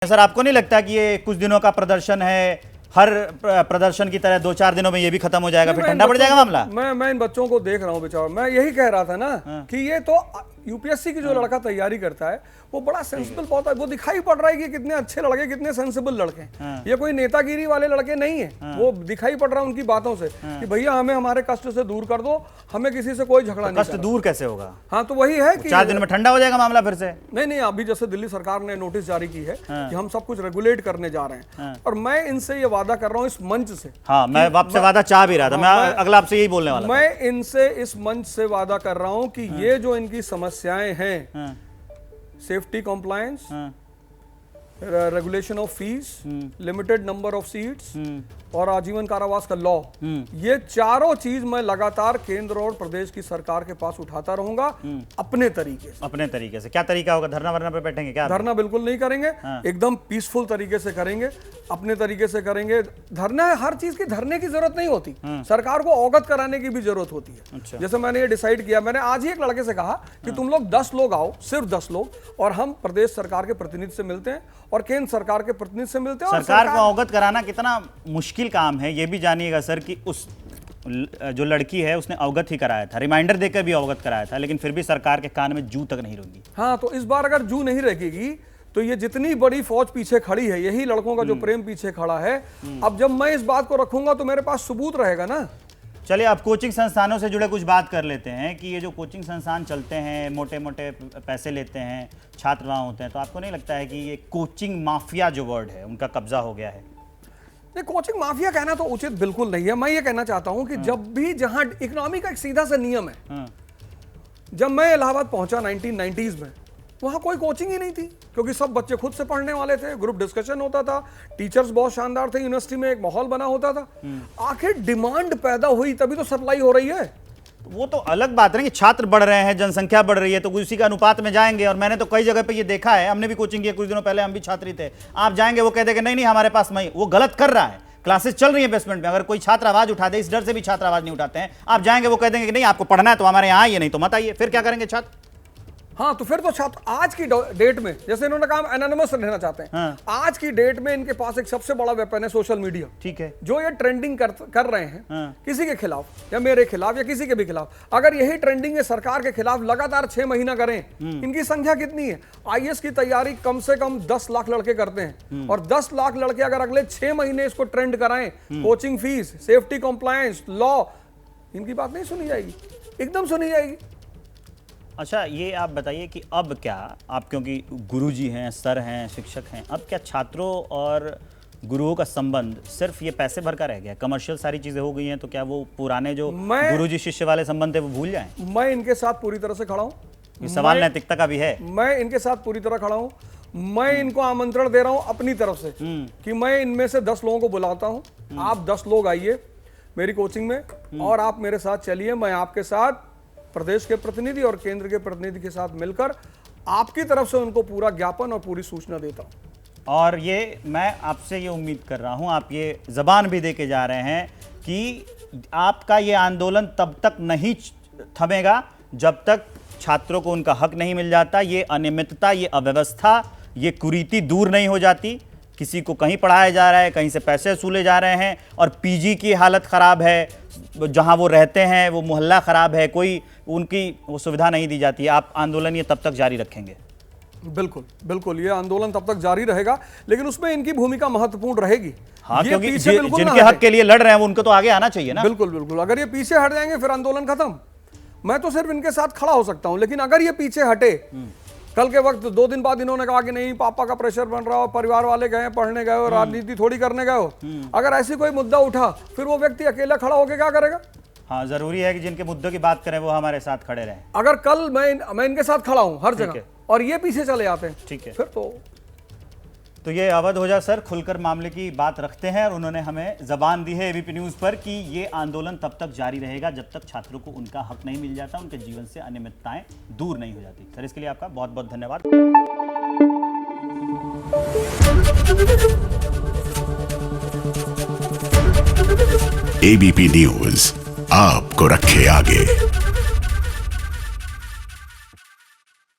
Sir, आपको नहीं लगता कि ये कुछ दिनों का प्रदर्शन है, हर प्रदर्शन की तरह 2-4 दिनों में ये भी खत्म हो जाएगा, फिर ठंडा पड़ जाएगा मामला? मैं इन बच्चों को देख रहा हूँ बेचारा, मैं यही कह रहा था ना कि ये तो यूपीएससी की जो लड़का तैयारी करता है वो बड़ा सेंसिबल होता है, वो दिखाई पड़ रहा है कि कितने अच्छे लड़के, कितने सेंसिबल लड़के हैं। ये कोई नेतागिरी वाले लड़के नहीं है, वो दिखाई पड़ रहा है उनकी बातों से कि भैया हमें हमारे कष्ट से दूर कर दो, हमें किसी से कोई झगड़ा नहीं। कष्ट दूर कैसे होगा? हाँ, तो वही है कि 4 दिन में ठंडा हो जाएगा मामला फिर से? नहीं, अभी जैसे दिल्ली सरकार ने नोटिस जारी की है कि हम सब कुछ रेगुलेट करने जा रहे हैं, और मैं इनसे ये वादा कर रहा हूँ इस मंच से। हाँ, मैं आपसे वादा चाह भी रहा था, मैं अगला आपसे यही बोलने वाला था। मैं इनसे इस मंच से वादा कर रहा हूँ कि ये जो इनकी समस्याएं हैं, safety compliance, regulation of fees, limited number of seats और आजीवन कारावास का लॉ, ये चारों चीज मैं लगातार केंद्र और प्रदेश की सरकार के पास उठाता रहूंगा अपने तरीके से। अपने तरीके से क्या तरीका होगा? धरना वरना पे बैठेंगे क्या? धरना बिल्कुल नहीं करेंगे, एकदम पीसफुल तरीके से करेंगे, अपने तरीके से करेंगे। धरना, हर चीज की धरने की जरूरत नहीं होती, सरकार को अवगत कराने की भी जरूरत होती है। अच्छा। जैसे मैंने ये डिसाइड किया, मैंने आज ही एक लड़के से कहा कि तुम लोग 10 लोग आओ, सिर्फ 10 लोग, और हम प्रदेश सरकार के प्रतिनिधि से मिलते हैं और केंद्र सरकार के प्रतिनिधि से मिलते हैं। सरकार को अवगत कराना कितना मुश्किल काम है ये भी जानिएगा सर, कि उस जो लड़की है उसने अवगत ही कराया था, रिमाइंडर देकर भी अवगत कराया था, लेकिन फिर भी सरकार के कान में जू तक नहीं रुकी। हाँ, तो इस बार अगर जू नहीं रहेगी तो ये जितनी बड़ी फौज पीछे खड़ी है, यही लड़कों का जो प्रेम पीछे खड़ा है, अब जब मैं इस बात को रखूंगा तो मेरे पास सबूत रहेगा ना। चलिए, आप कोचिंग संस्थानों से जुड़े कुछ बात कर लेते हैं कि ये जो कोचिंग संस्थान चलते हैं, मोटे मोटे पैसे लेते हैं, छात्र वहाँ होते हैं, तो आपको नहीं लगता है कि ये कोचिंग माफिया जो वर्ड है उनका कब्जा हो गया है? नहीं, कोचिंग माफिया कहना तो उचित बिल्कुल नहीं है। मैं ये कहना चाहता हूं कि जब भी, जहां इकोनॉमी का एक सीधा सा नियम है, जब मैं इलाहाबाद पहुंचा 1990s में, वहां कोई कोचिंग ही नहीं थी, क्योंकि सब बच्चे खुद से पढ़ने वाले थे, ग्रुप डिस्कशन होता था, टीचर्स बहुत शानदार थे, यूनिवर्सिटी में एक माहौल बना होता था। आखिर डिमांड पैदा हुई तभी तो सप्लाई हो रही है। वो तो अलग बात है कि छात्र बढ़ रहे हैं, जनसंख्या बढ़ रही है, तो उसी के अनुपात में जाएंगे। और मैंने तो कई जगह पे ये देखा है, हमने भी कोचिंग किया कुछ दिनों पहले, हम भी छात्री थे। आप जाएंगे, वो कहते हैं कि नहीं हमारे पास नहीं, वो गलत कर रहा है, क्लासेस चल रही है बेसमेंट में, अगर कोई छात्र आवाज उठा दे, इस डर से भी छात्र आवाज नहीं उठाते हैं। आप जाएंगे, वो कह देंगे कि नहीं आपको पढ़ना है तो हमारे यहाँ आइए, नहीं तो मत आइए। फिर क्या करेंगे छात्र? हाँ, तो फिर तो छात्र आज की डेट में, जैसे इन्होंने कहा एनोनिमस रहना चाहते हैं, आज की डेट में इनके पास एक सबसे बड़ा वेपन है सोशल मीडिया। ठीक है, जो ये ट्रेंडिंग कर रहे हैं किसी के खिलाफ या मेरे खिलाफ या किसी के भी खिलाफ, अगर यही ट्रेंडिंग है सरकार के खिलाफ लगातार 6 महीना करें, इनकी संख्या कितनी है? आईएएस की तैयारी कम से कम 10 लाख लड़के करते हैं, और 10 लाख लड़के अगर अगले 6 महीने इसको ट्रेंड कराएं, coaching fees, safety compliance, law, इनकी बात नहीं सुनी जाएगी, एकदम सुनी जाएगी। अच्छा, ये आप बताइए कि अब क्या आप, क्योंकि गुरुजी हैं, सर हैं, शिक्षक हैं, अब क्या छात्रों और गुरुओं का संबंध सिर्फ ये पैसे भर का रह गया? कमर्शियल सारी चीजें हो गई हैं, तो क्या वो पुराने जो गुरुजी शिष्य वाले संबंध थे वो भूल जाएं? मैं इनके साथ पूरी तरह से खड़ा हूँ। ये सवाल नैतिकता का भी है। मैं इनके साथ पूरी तरह खड़ा हूँ। मैं इनको आमंत्रण दे रहा हूँ अपनी तरफ से कि मैं इनमें से 10 लोगों को बुलाता हूँ, आप 10 लोग आइए मेरी कोचिंग में और आप मेरे साथ चलिए। मैं आपके साथ प्रदेश के प्रतिनिधि और केंद्र के प्रतिनिधि के साथ मिलकर आपकी तरफ से उनको पूरा ज्ञापन और पूरी सूचना देता हूं। और ये मैं आपसे ये उम्मीद कर रहा हूं, आप ये जबान भी दे के जा रहे हैं कि आपका ये आंदोलन तब तक नहीं थमेगा जब तक छात्रों को उनका हक नहीं मिल जाता, ये अनियमितता, ये अव्यवस्था, ये कुरीति दूर नहीं हो जाती। किसी को कहीं पढ़ाया जा रहा है, कहीं से पैसे वसूले जा रहे हैं, और पीजी की हालत ख़राब है, जहां वो रहते हैं वो मोहल्ला ख़राब है, कोई उनकी वो सुविधा नहीं दी जाती है। आप आंदोलन ये तब तक जारी रखेंगे? बिल्कुल बिल्कुल, ये आंदोलन तब तक जारी रहेगा, लेकिन उसमें इनकी भूमिका महत्वपूर्ण रहेगी। हाँ, क्योंकि जिनके हक के लिए लड़ रहे हैं उनको तो आगे आना चाहिए ना। बिल्कुल बिल्कुल, अगर ये पीछे हट जाएंगे फिर आंदोलन खत्म। मैं तो सिर्फ इनके साथ खड़ा हो सकता हूं, लेकिन अगर ये पीछे हटे, कल के वक्त 2 दिन बाद इन्होंने कहा कि नहीं पापा का प्रेशर बन रहा हो, परिवार वाले गए पढ़ने गए हो, राजनीति थोड़ी करने गए हो, अगर ऐसी कोई मुद्दा उठा, फिर वो व्यक्ति अकेला खड़ा होकर क्या करेगा? हाँ, जरूरी है कि जिनके मुद्दों की बात करें वो हमारे साथ खड़े रहें। अगर कल मैं इनके साथ खड़ा हूं हर जगह और ये पीछे चले जाते हैं, ठीक है, फिर तो ये अवध ओझा सर खुलकर मामले की बात रखते हैं, और उन्होंने हमें जबान दी है एबीपी न्यूज पर कि ये आंदोलन तब तक जारी रहेगा जब तक छात्रों को उनका हक नहीं मिल जाता, उनके जीवन से अनियमितताएं दूर नहीं हो जाती। सर, इसके लिए आपका बहुत बहुत धन्यवाद। एबीपी न्यूज आपको रखे आगे।